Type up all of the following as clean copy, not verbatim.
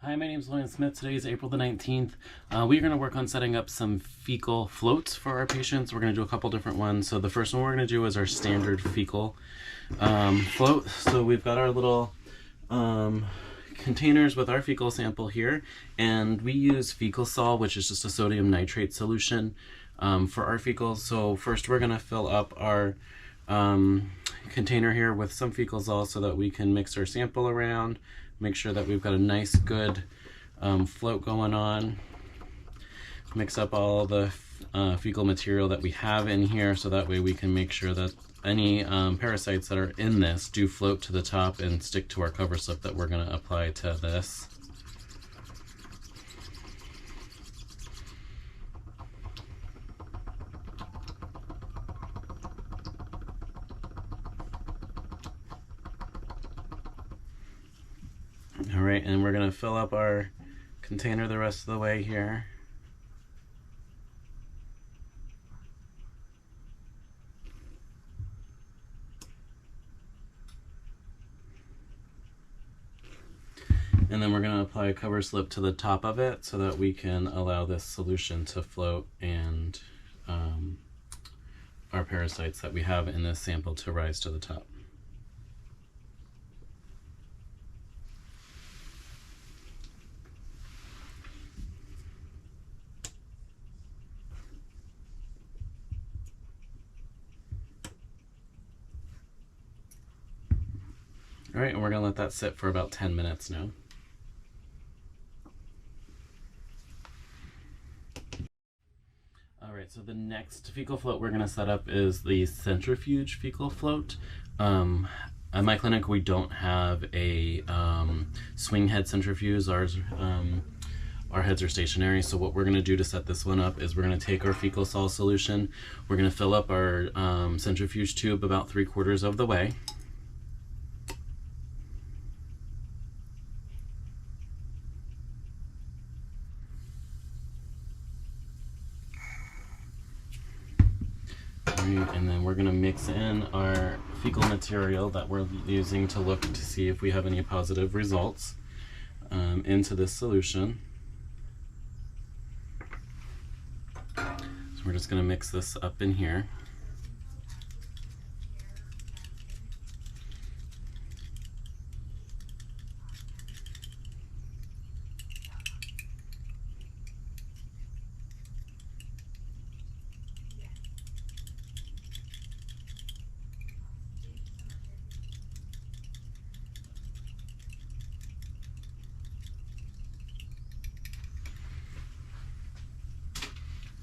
Hi, my name is William Smith. Today is April the 19th. We're going to work on setting up some fecal floats for our patients. We're going to do a couple different ones. So the first one we're going to do is our standard fecal float. So we've got our little containers with our fecal sample here, and we use fecal sol, which is just a sodium nitrate solution for our fecals. So first we're going to fill up our container here with some fecal sol so that we can mix our sample around, make sure that we've got a nice good float going on. Mix up all the fecal material that we have in here so that way we can make sure that any parasites that are in this do float to the top and stick to our cover slip that we're going to apply to this. All right, and we're going to fill up our container the rest of the way here. And then we're going to apply a cover slip to the top of it so that we can allow this solution to float and our parasites that we have in this sample to rise to the top. All right, and we're going to let that sit for about 10 minutes now. All right, so the next fecal float we're going to set up is the centrifuge fecal float. At my clinic, we don't have a swing head centrifuge. Our heads are stationary, so what we're going to do to set this one up is we're going to take our fecal sol solution. We're going to fill up our centrifuge tube about 3/4 of the way. And then we're going to mix in our fecal material that we're using to look to see if we have any positive results into this solution. So we're just going to mix this up in here.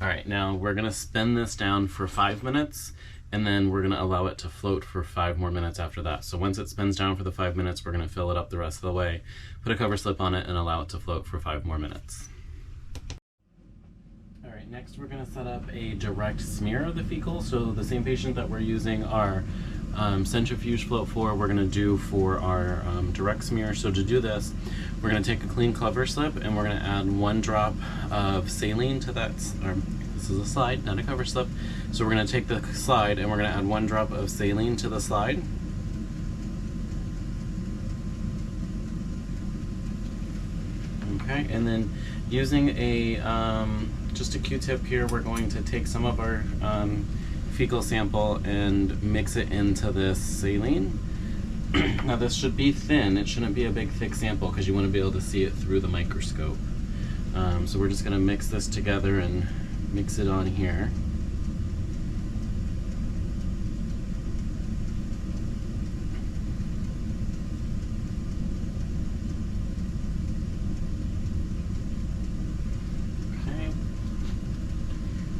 All right, now we're gonna spin this down for 5 minutes, and then we're gonna allow it to float for 5 more minutes after that. So once it spins down for the 5 minutes, we're gonna fill it up the rest of the way, put a cover slip on it, and allow it to float for 5 more minutes. All right, next we're gonna set up a direct smear of the fecal. So the same patient that we're using our centrifuge float for, we're gonna do for our direct smear. So to do this, we're gonna take a clean cover slip and we're gonna add 1 drop of saline to that. This is a slide, not a cover slip. So we're gonna take the slide and we're gonna add 1 drop of saline to the slide. Okay, and then using a just a Q-tip here, we're going to take some of our fecal sample and mix it into this saline. Now this should be thin, it shouldn't be a big thick sample because you want to be able to see it through the microscope. So we're just going to mix this together and mix it on here.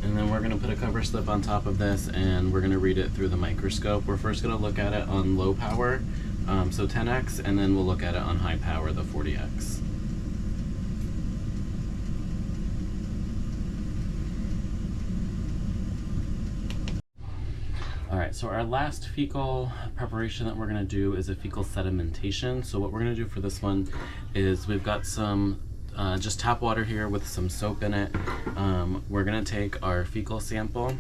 And then we're going to put a cover slip on top of this and we're going to read it through the microscope. We're first going to look at it on low power, so 10x, and then we'll look at it on high power, the 40x. All right, so our last fecal preparation that we're going to do is a fecal sedimentation. So what we're going to do for this one is we've got some just tap water here with some soap in it. We're going to take our fecal sample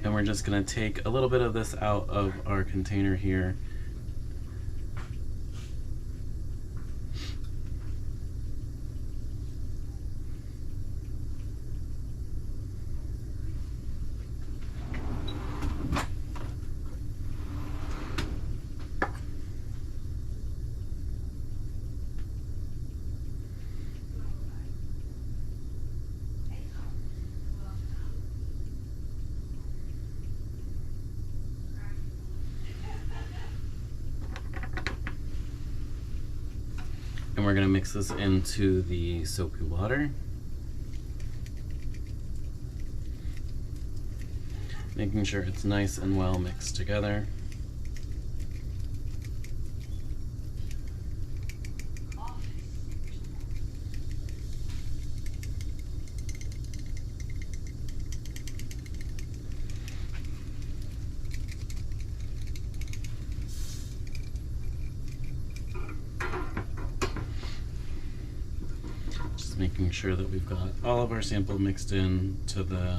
and And we're just going to take a little bit of this out of our container here. And we're going to mix this into the soapy water. Making sure it's nice and well mixed together. Making sure that we've got all of our sample mixed in to the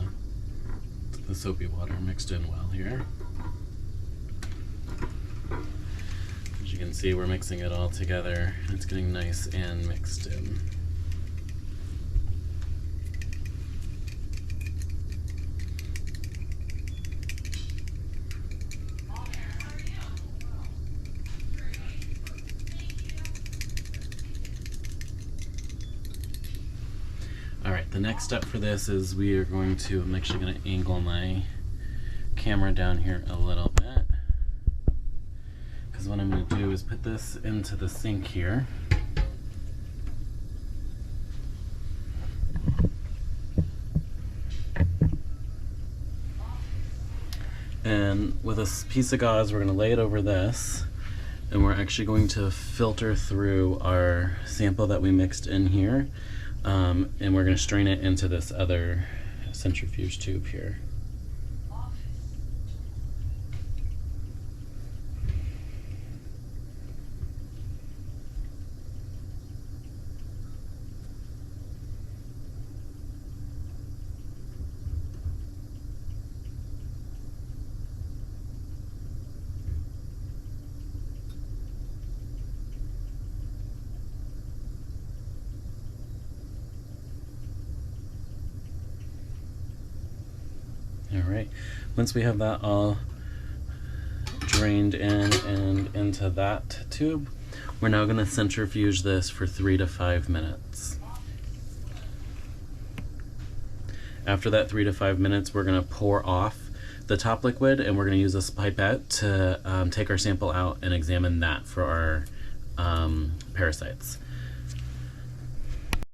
soapy water mixed in well here. As you can see, we're mixing it all together. It's getting nice and mixed in. Alright, the next step for this is we are going to, I'm actually going to angle my camera down here a little bit, because what I'm going to do is put this into the sink here. And with a piece of gauze, we're going to lay it over this, and we're actually going to filter through our sample that we mixed in here. And we're going to strain it into this other centrifuge tube here. Alright, once we have that all drained in and into that tube, we're now going to centrifuge this for 3 to 5 minutes. After that 3 to 5 minutes, we're going to pour off the top liquid, and we're going to use this pipette to take our sample out and examine that for our parasites.